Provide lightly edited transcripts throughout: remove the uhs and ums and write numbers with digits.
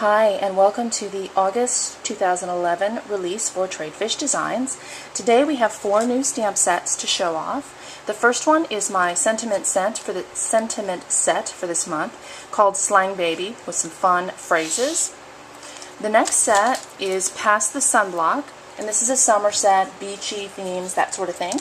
Hi, and welcome to the August 2011 release for Tradefish Designs. Today we have 4 new stamp sets to show off. The first one is my sentiment set for this month called Slang Baby with some fun phrases. The next set is Past the Sunblock, and this is a summer set, beachy themes, that sort of thing.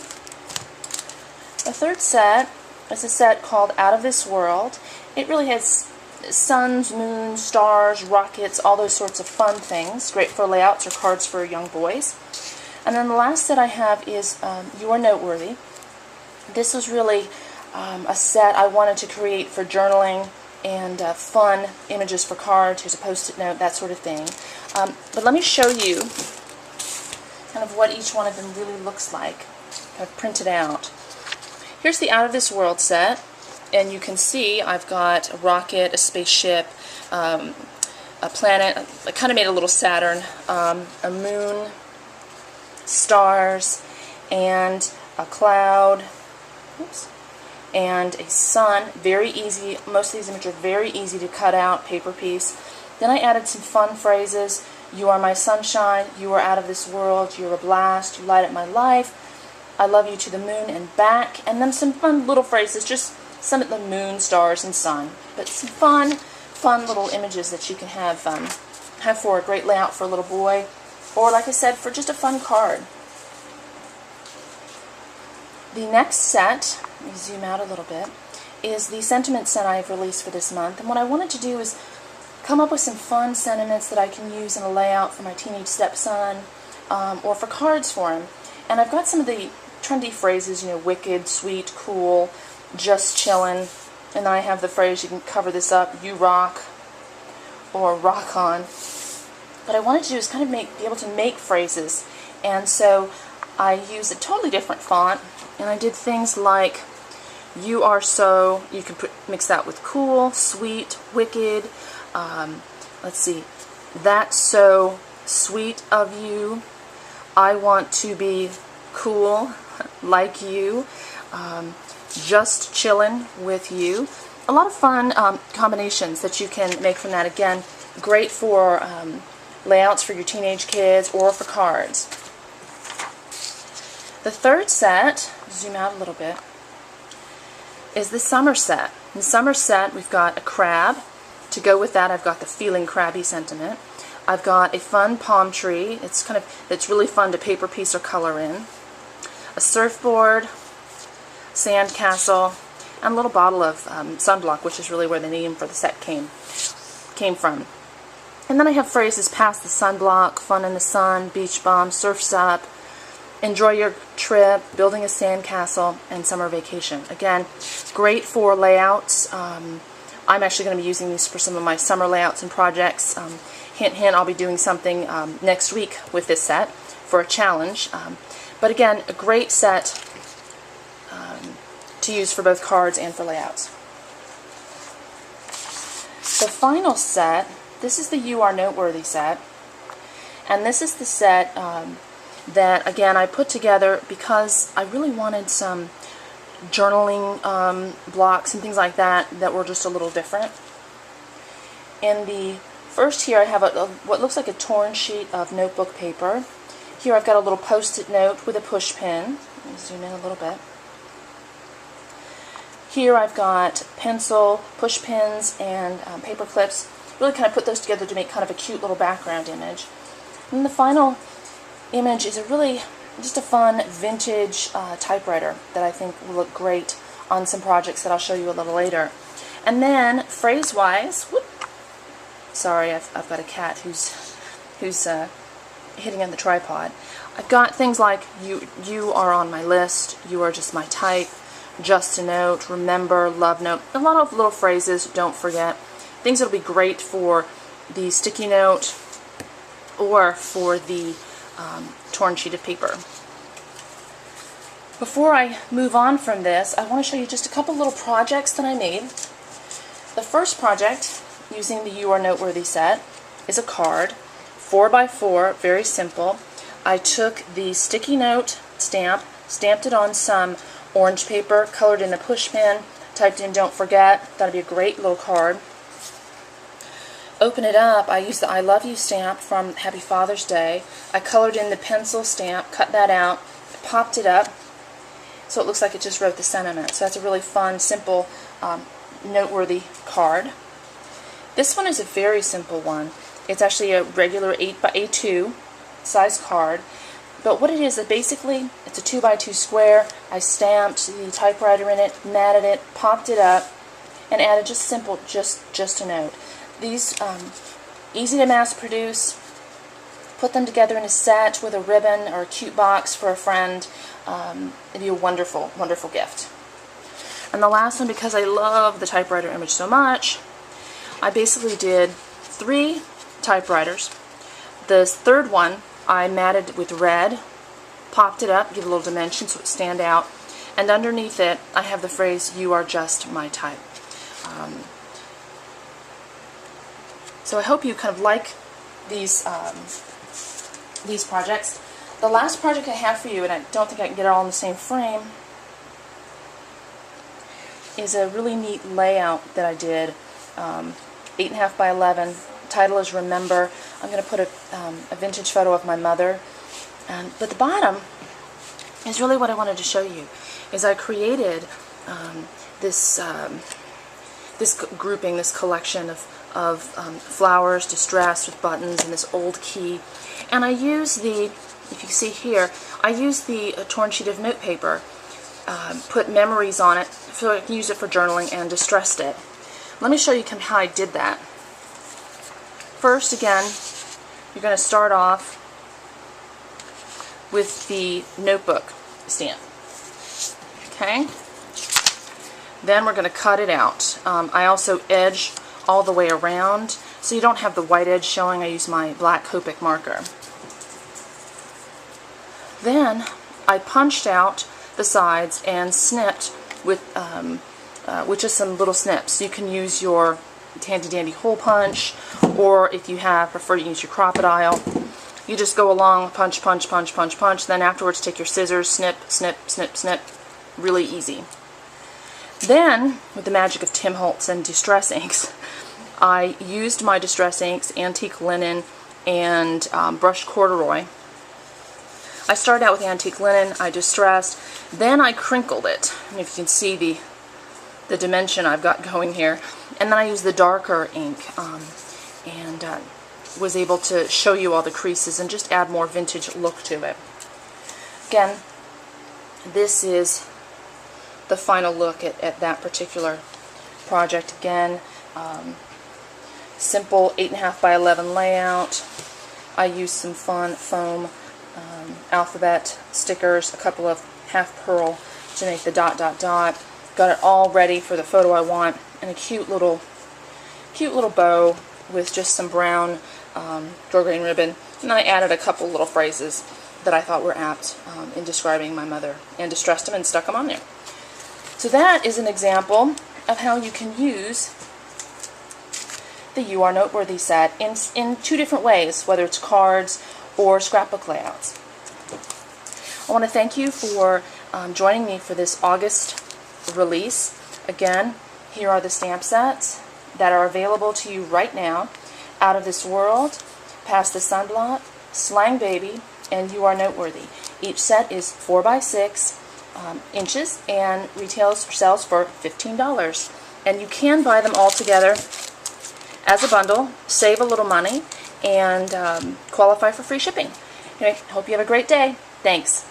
The third set is a set called Out of This World. It really has suns, moons, stars, rockets, all those sorts of fun things. Great for layouts or cards for young boys. And then the last set I have is You Are Noteworthy. This was really a set I wanted to create for journaling and fun images for cards. Here's a post-it note, that sort of thing. But let me show you kind of what each one of them really looks like. I've printed out. Here's the Out of This World set. And you can see I've got a rocket, a spaceship, a planet. I kind of made a little Saturn, a moon, stars, and a cloud, and a sun. Very easy. Most of these images are very easy to cut out, paper piece. Then I added some fun phrases. You are my sunshine. You are out of this world. You're a blast. You light up my life. I love you to the moon and back. And then some fun little phrases, just some of the moon, stars, and sun. But some fun little images that you can have for a great layout for a little boy, or like I said, for just a fun card. The next set, let me zoom out a little bit, is the sentiment set I've released for this month. And what I wanted to do is come up with some fun sentiments that I can use in a layout for my teenage stepson, or for cards for him. And I've got some of the trendy phrases, you know, wicked, sweet, cool, just chillin', and then I have the phrase, you can cover this up, you rock, or rock on. What I wanted to do is kind of be able to make phrases, and so I used a totally different font, and I did things like, you are so, you can mix that with cool, sweet, wicked, let's see, that's so sweet of you, I want to be cool, like you, just chillin' with you. A lot of fun combinations that you can make from that. Again, great for layouts for your teenage kids or for cards. The third set, zoom out a little bit, is the summer set. In the summer set, we've got a crab. To go with that, I've got the feeling crabby sentiment. I've got a fun palm tree. It's really fun to paper piece or color in. A surfboard, sand castle, and a little bottle of sunblock, which is really where the name for the set came from. And then I have phrases past the sunblock, fun in the sun, beach bomb, surf's up, enjoy your trip, building a sand castle, and summer vacation. Again, great for layouts. I'm actually going to be using these for some of my summer layouts and projects. Hint, hint, I'll be doing something next week with this set for a challenge. But again, a great set to use for both cards and for layouts. The final set, this is the You Are Noteworthy set, and this is the set that, again, I put together because I really wanted some journaling blocks and things like that were just a little different. In the first here I have what looks like a torn sheet of notebook paper. Here I've got a little post-it note with a push pin. Let me zoom in a little bit. Here I've got pencil, push pins, and paper clips. Really kind of put those together to make kind of a cute little background image. And the final image is just a fun vintage typewriter that I think will look great on some projects that I'll show you a little later. And then phrase-wise, sorry, I've got a cat who's hitting on the tripod. I've got things like you are on my list, you are just my type, just a note, remember, love note, a lot of little phrases, don't forget, things that'll be great for the sticky note or for the torn sheet of paper. Before I move on from this, I want to show you just a couple little projects that I made. The first project, using the You Are Noteworthy set, is a card, 4x4, very simple. I took the sticky note stamp, stamped it on some orange paper, colored in a push pin, typed in don't forget. That'd be a great little card. open it up, I used the I Love You stamp from Happy Father's Day. I colored in the pencil stamp, cut that out, popped it up, so it looks like it just wrote the sentiment. So that's a really fun, simple, noteworthy card. This one is a very simple one. It's actually a regular 8x2 size card. But what it is, basically, it's a 2x2 square. I stamped the typewriter in it, matted it, popped it up, and added just simple, just a note. These, easy to mass produce. Put them together in a set with a ribbon or a cute box for a friend. It'd be a wonderful, wonderful gift. And the last one, because I love the typewriter image so much, I basically did 3 typewriters. The third one I matted with red, popped it up, give it a little dimension so it stand out, and underneath it I have the phrase, "You are just my type." So I hope you kind of like these projects. The last project I have for you, and I don't think I can get it all in the same frame, is a really neat layout that I did, 8.5 by 11. The title is Remember. I'm going to put a vintage photo of my mother. But the bottom is really what I wanted to show you. Is I created this grouping, this collection of flowers distressed with buttons and this old key. And I use the, if you see here, I use the torn sheet of notepaper, put memories on it, so I can use it for journaling, and distressed it. Let me show you how I did that. First, again, you're going to start off with the notebook stamp. Okay? Then we're going to cut it out. I also edge all the way around, so you don't have the white edge showing. I use my black Copic marker. Then I punched out the sides and snipped with just some little snips. You can use your handy dandy hole punch, or if you prefer, you can use your crocodile. You just go along, punch, punch, punch, punch, punch. Then afterwards, take your scissors, snip, snip, snip, snip. Really easy. Then, with the magic of Tim Holtz and Distress Inks, I used my Distress Inks, Antique Linen, and Brushed Corduroy. I started out with Antique Linen, I distressed, then I crinkled it. And if you can see the dimension I've got going here. And then I used the darker ink and was able to show you all the creases and just add more vintage look to it. Again, this is the final look at that particular project. Again, simple 8.5 by 11 layout. I used some fun foam alphabet stickers, a couple of half pearl to make the dot dot dot. Got it all ready for the photo I want, and a cute little bow with just some brown grosgrain ribbon. And I added a couple little phrases that I thought were apt in describing my mother, and distressed them and stuck them on there. So that is an example of how you can use the You Are Noteworthy set in 2 different ways, whether it's cards or scrapbook layouts. I want to thank you for joining me for this August release. Again, here are the stamp sets that are available to you right now: Out of This World, Past the Sunblot, Slang Baby, and You Are Noteworthy. Each set is 4 by 6 inches and sells for $15. And you can buy them all together as a bundle, save a little money, and qualify for free shipping. Anyway, hope you have a great day. Thanks.